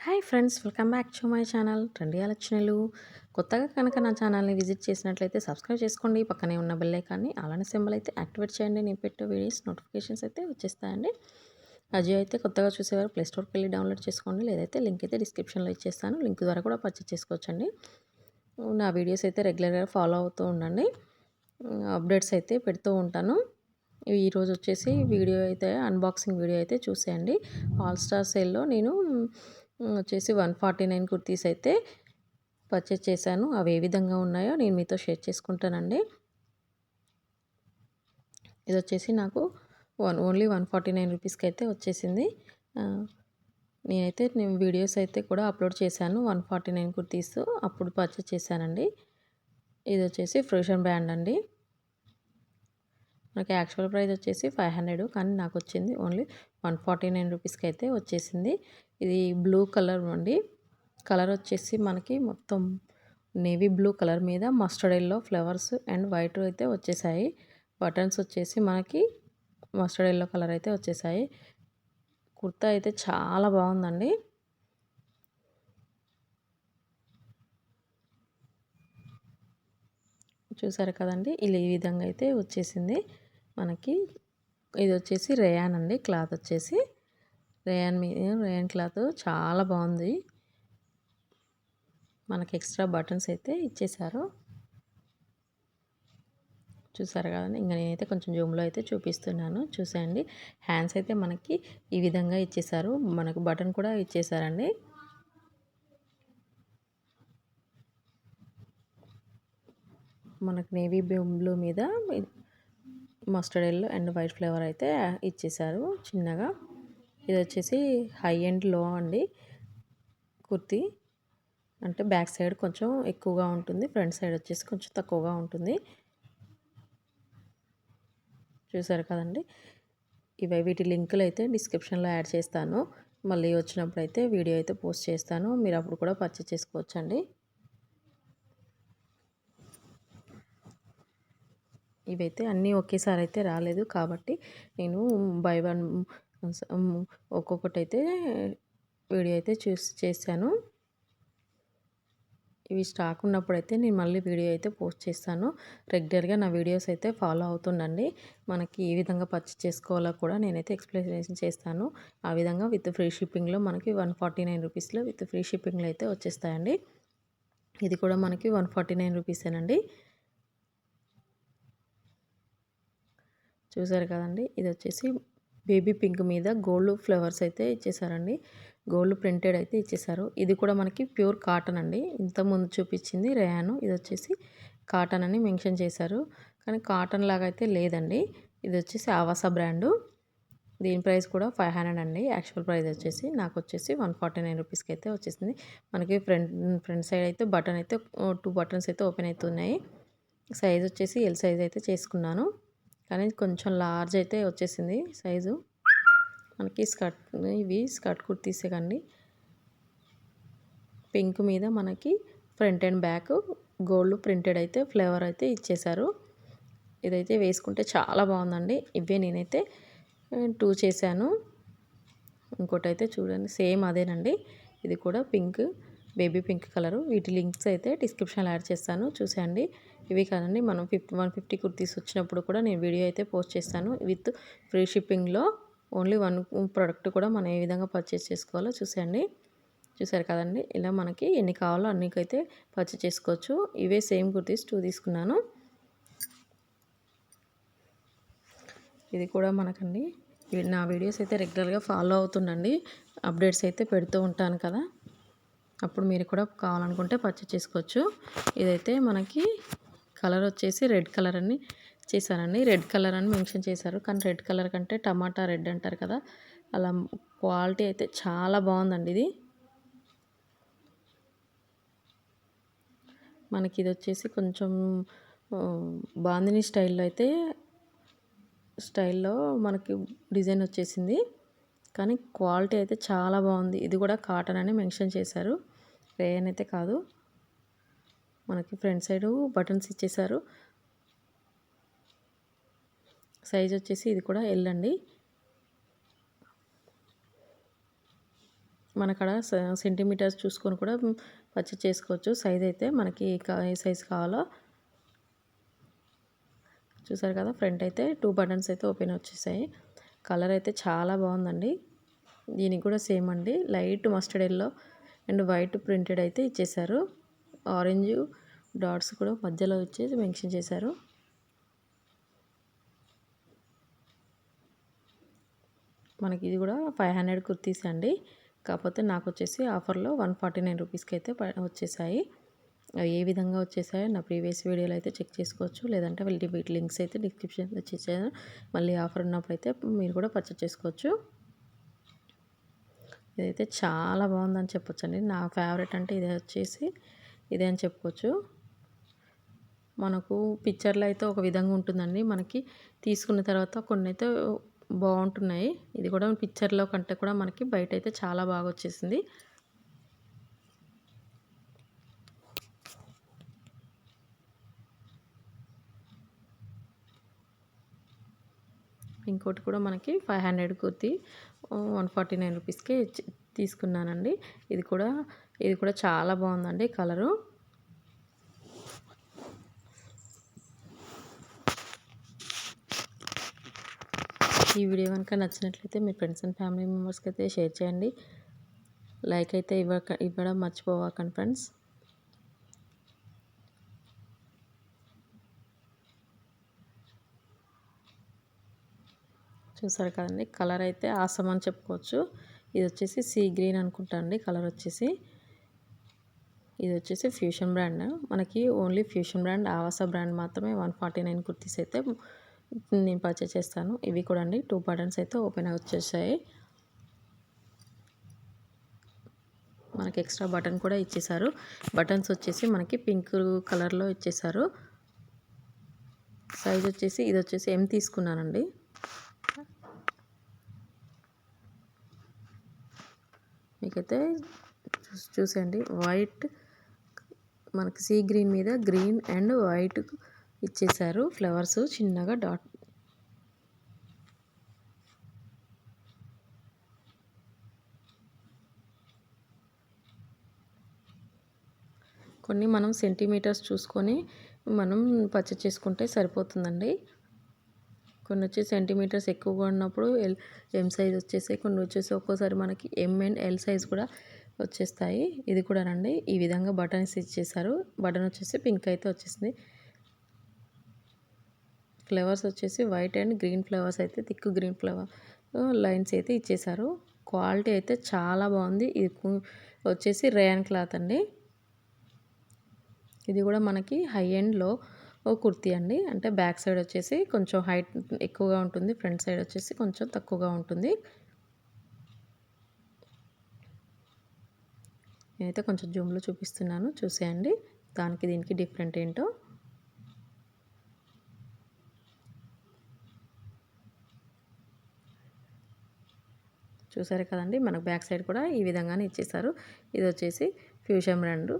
Hi friends, welcome back to my channel trendy ఆలోచనలు. కొత్తగా కనుక నా ఛానల్ని విజిట్ చేసినట్లయితే సబ్స్క్రైబ్ చేసుకోండి. పక్కనే ఉన్న బెల్ ఐకాన్ని అలానే సింబల్ అయితే యాక్టివేట్ చేయండి. నేను పెట్టే వీడియోస్ నోటిఫికేషన్స్ అయితే వచ్చేస్తాయండి. అజియో అయితే కొత్తగా చూసేవారు ప్లే స్టోర్కి వెళ్ళి డౌన్లోడ్ చేసుకోండి, లేదైతే లింక్ అయితే డిస్క్రిప్షన్లో ఇచ్చేస్తాను. లింక్ ద్వారా కూడా పర్చేస్ చేసుకోవచ్చండి. నా వీడియోస్ అయితే రెగ్యులర్గా ఫాలో అవుతూ ఉండండి. అప్డేట్స్ అయితే పెడుతూ ఉంటాను. ఈరోజు వచ్చేసి వీడియో అయితే అన్బాక్సింగ్ వీడియో అయితే చూసేయండి. ఆల్ స్టార్ సేల్లో నేను వచ్చేసి 149 కుర్తీస్ అయితే పర్చేస్ చేశాను. అవి ఏ విధంగా ఉన్నాయో నేను మీతో షేర్ చేసుకుంటానండి. ఇది వచ్చేసి నాకు ఓన్లీ 149 రూపీస్కి అయితే వచ్చేసింది. నేను వీడియోస్ అయితే కూడా అప్లోడ్ చేశాను. 149 కుర్తీస్ అప్పుడు పర్చేస్ చేశానండి. ఇది వచ్చేసి ఫ్యూషన్ బ్యాండ్ అండి. నాకు యాక్చువల్ ప్రైస్ వచ్చేసి 500, కానీ నాకు వచ్చింది ఓన్లీ 149 రూపీస్కి అయితే వచ్చేసింది. ఇది బ్లూ కలర్ అండి. కలర్ వచ్చేసి మనకి మొత్తం నేవీ బ్లూ కలర్ మీద mustard yellow flowers and white అయితే వచ్చేసాయి. బటన్స్ వచ్చేసి మనకి మస్టర్డ్ ఎల్లో కలర్ అయితే వచ్చేసాయి. కుర్తా అయితే చాలా బాగుందండి. చూసారు కదండి, ఇలా ఈ విధంగా అయితే వచ్చేసింది మనకి. ఇది వచ్చేసి రేయాన్ అండి. క్లాత్ వచ్చేసి రేయాన్ క్లాత్ చాలా బాగుంది. మనకి ఎక్స్ట్రా బటన్స్ అయితే ఇచ్చేసారు. చూసారు కదండి. ఇంకా నేనైతే కొంచెం జూమ్లో అయితే చూపిస్తున్నాను, చూసేయండి. హ్యాండ్స్ అయితే మనకి ఈ విధంగా ఇచ్చేసారు. మనకు బటన్ కూడా ఇచ్చేసారండి. మనకు నేవీ బ్లూ మీద mustard yellow and white flavour అయితే ఇచ్చేసారు చిన్నగా. ఇది వచ్చేసి హై అండ్ లో అండి. కుర్తీ అంటే బ్యాక్ సైడ్ కొంచెం ఎక్కువగా ఉంటుంది, ఫ్రంట్ సైడ్ వచ్చేసి కొంచెం తక్కువగా ఉంటుంది. చూసారు కదండి. వీటి లింకులు అయితే డిస్క్రిప్షన్లో యాడ్ చేస్తాను. మళ్ళీ వచ్చినప్పుడు అయితే వీడియో అయితే పోస్ట్ చేస్తాను. మీరు అప్పుడు కూడా పర్చేస్ చేసుకోవచ్చండి. ఇవైతే అన్నీ ఒకేసారి అయితే రాలేదు, కాబట్టి నేను బై వన్ ఒక్కొక్కటి అయితే వీడియో అయితే చేశాను. ఇవి స్టాక్ ఉన్నప్పుడైతే నేను మళ్ళీ వీడియో అయితే పోస్ట్ చేస్తాను. రెగ్యులర్గా నా వీడియోస్ అయితే ఫాలో అవుతుండండి. మనకి ఏ విధంగా పర్చేస్ చేసుకోవాలో కూడా నేనైతే ఎక్స్ప్లెనేషన్ చేస్తాను. ఆ విధంగా విత్ ఫ్రీ షిప్పింగ్లో మనకి 149 రూపీస్లో విత్ ఫ్రీ షిప్పింగ్లో అయితే వచ్చేస్తాయండి. ఇది కూడా మనకి 149 రూపీసేనండి. చూసారు కదండి. ఇది వచ్చేసి బేబీ పింక్ మీద గోల్డ్ ఫ్లవర్స్ అయితే ఇచ్చేసారండి. గోల్డ్ ప్రింటెడ్ అయితే ఇచ్చేసారు. ఇది కూడా మనకి ప్యూర్ కాటన్ అండి. ఇంతకుముందు చూపించింది రేయాను, ఇది వచ్చేసి కాటన్ అని మెన్షన్ చేశారు, కానీ కాటన్ లాగా అయితే లేదండి. ఇది వచ్చేసి ఆవాసా బ్రాండు. దీని ప్రైస్ కూడా 500 అండి. యాక్చువల్ ప్రైస్ వచ్చేసి నాకు వచ్చేసి 149 రూపీస్కి అయితే వచ్చేసింది. మనకి ఫ్రంట్ సైడ్ అయితే బటన్ అయితే 2 బటన్స్ అయితే ఓపెన్ అవుతున్నాయి. సైజ్ వచ్చేసి ఎల్ సైజ్ అయితే చేసుకున్నాను, కానీ కొంచెం లార్జ్ అయితే వచ్చేసింది సైజు. మనకి ఇవి స్కర్ట్ కుర్తీసే కండి. పింక్ మీద మనకి front and back gold printed అయితే ఫ్లేవర్ అయితే ఇచ్చేసారు. ఇదైతే వేసుకుంటే చాలా బాగుందండి. ఇవే నేనైతే 2 చేశాను. ఇంకోటి అయితే చూడండి, సేమ్ అదేనండి. ఇది కూడా పింక్, బేబీ పింక్ కలరు. వీటి లింక్స్ అయితే డిస్క్రిప్షన్లో యాడ్ చేస్తాను, చూసేయండి. ఇవి కాదండి, మనం 150 కుర్తీస్ వచ్చినప్పుడు కూడా నేను వీడియో అయితే పోస్ట్ చేస్తాను విత్ ఫ్రీ షిప్పింగ్లో. ఓన్లీ 1 ప్రోడక్ట్ కూడా మనం ఏ విధంగా పర్చేస్ చేసుకోవాలో చూసేయండి. చూసారు కదండి, ఇలా మనకి ఎన్ని కావాలో అన్నికైతే పర్చేస్ చేసుకోవచ్చు. ఇవే సేమ్ కుర్తీస్ 2 తీసుకున్నాను. ఇది కూడా మనకండి. నా వీడియోస్ అయితే రెగ్యులర్గా ఫాలో అవుతుండండి. అప్డేట్స్ అయితే పెడుతూ ఉంటాను కదా, అప్పుడు మీరు కూడా కావాలనుకుంటే పర్చేస్ చేసుకోవచ్చు. ఇదైతే మనకి కలర్ వచ్చేసి రెడ్ కలర్ అని చేశానండి. రెడ్ కలర్ అని మెన్షన్ చేశారు, కానీ రెడ్ కలర్ కంటే టమాటా రెడ్ అంటారు కదా, అలా క్వాలిటీ అయితే చాలా బాగుందండి. ఇది మనకి ఇది వచ్చేసి కొంచెం బాందిని స్టైల్లో మనకి డిజైన్ వచ్చేసింది, కానీ క్వాలిటీ అయితే చాలా బాగుంది. ఇది కూడా కాటన్ అని మెన్షన్ చేశారు, రేయన్ అయితే కాదు. మనకి ఫ్రంట్ సైడ్ బటన్స్ ఇచ్చేసారు. సైజ్ వచ్చేసి ఇది కూడా ఎల్ అండి. మనకడ సెంటీమీటర్స్ చూసుకొని కూడా పర్చేస్ చేసుకోవచ్చు. సైజ్ అయితే మనకి ఏ సైజ్ కావాలో. చూసారు కదా, ఫ్రంట్ అయితే 2 బటన్స్ అయితే ఓపెన్ వచ్చేసాయి. కలర్ అయితే చాలా బాగుందండి. దీనికి కూడా సేమ్ అండి, light mustard yellow and white printed అయితే ఇచ్చేసారు. ఆరెంజ్ డాట్స్ కూడా మధ్యలో వచ్చేసి మెన్షన్ చేశారు. మనకి ఇది కూడా 500 కుర్తీస్ అండి. కాకపోతే నాకు వచ్చేసి ఆఫర్లో 149 రూపీస్కి అయితే వచ్చేసాయి. అవి ఏ విధంగా వచ్చేసాయో నా ప్రీవియస్ వీడియోలో అయితే చెక్ చేసుకోవచ్చు. లేదంటే వీటి లింక్స్ అయితే డిస్క్రిప్షన్లో వచ్చేసాను. మళ్ళీ ఆఫర్ ఉన్నప్పుడు అయితే మీరు కూడా పర్చేస్ చేసుకోవచ్చు. ఇదైతే చాలా బాగుందని చెప్పొచ్చండి. నా ఫేవరెట్ అంటే ఇదే అని చెప్పుకోవచ్చు. మనకు పిక్చర్లో అయితే ఒక విధంగా ఉంటుందండి. మనకి తీసుకున్న తర్వాత కొన్ని అయితే బాగుంటున్నాయి. ఇది కూడా పిక్చర్లో కంటే కూడా మనకి బయట అయితే చాలా బాగా వచ్చేసింది. ఇంకోటి కూడా మనకి 500 కుర్తీ 149 రూపీస్కి తీసుకున్నానండి. ఇది కూడా చాలా బాగుందండి కలరు. ఈ వీడియో కనుక నచ్చినట్లయితే మీ ఫ్రెండ్స్ అండ్ ఫ్యామిలీ మెంబర్స్కి అయితే షేర్ చేయండి. లైక్ అయితే ఇవ్వడం మర్చిపోవకండి ఫ్రెండ్స్. చూసారు కదండి, కలర్ అయితే ఆసమ్ అని చెప్పుకోవచ్చు. ఇది వచ్చేసి సీ గ్రీన్ అనుకుంటా అండి కలర్ వచ్చేసి. ఇది వచ్చేసి ఫ్యూషన్ బ్రాండ్. మనకి ఓన్లీ ఫ్యూషన్ బ్రాండ్, ఆవాస బ్రాండ్ మాత్రమే 149 కుర్తీస్ అయితే నేను పర్చేస్ చేస్తాను. ఇవి కూడా అండి 2 బటన్స్ అయితే ఓపెన్ వచ్చేసాయి. మనకి ఎక్స్ట్రా బటన్ కూడా ఇచ్చేసారు. బటన్స్ వచ్చేసి మనకి పింక్ కలర్లో ఇచ్చేసారు. సైజ్ వచ్చేసి ఇది వచ్చేసి M తీసుకున్నానండి. మీకైతే చూసండి, వైట్ మనకి సీ గ్రీన్ మీద గ్రీన్ అండ్ వైట్ ఇచ్చేసారు ఫ్లవర్స్ చిన్నగా డాట్. కొన్ని మనం సెంటీమీటర్స్ చూసుకొని మనం పర్చేస్ చేసుకుంటే సరిపోతుందండి. కొన్ని వచ్చి సెంటీమీటర్స్ ఎక్కువగా ఉన్నప్పుడు M సైజ్ వచ్చేసి, కొన్ని వచ్చేసి ఒక్కోసారి మనకి M అండ్ L సైజ్ కూడా వచ్చేస్తాయి. ఇది కూడా రండి, ఈ విధంగా బటన్స్ ఇచ్చేసారు. బటన్ వచ్చేసి పింక్ అయితే వచ్చేసింది. ఫ్లవర్స్ వచ్చేసి వైట్ అండ్ గ్రీన్ ఫ్లవర్స్ అయితే థిక్ గ్రీన్ ఫ్లవర్ లైన్స్ అయితే ఇచ్చేసారు. క్వాలిటీ అయితే చాలా బాగుంది. ఇది వచ్చేసి రేయాన్ క్లాత్ అండి. ఇది కూడా మనకి హై ఎండ్లో కుర్తీ అండి. అంటే బ్యాక్ సైడ్ వచ్చేసి కొంచెం హైట్ ఎక్కువగా ఉంటుంది, ఫ్రంట్ సైడ్ వచ్చేసి కొంచెం తక్కువగా ఉంటుంది. నేనైతే కొంచెం జూమ్లో చూపిస్తున్నాను, చూసేయండి దానికి దీనికి డిఫరెంట్ ఏంటో. చూసారు కదండి, మనకు బ్యాక్ సైడ్ కూడా ఈ విధంగానే ఇచ్చేసారు. ఇది వచ్చేసి ఫ్యూషన్ బ్రాండ్.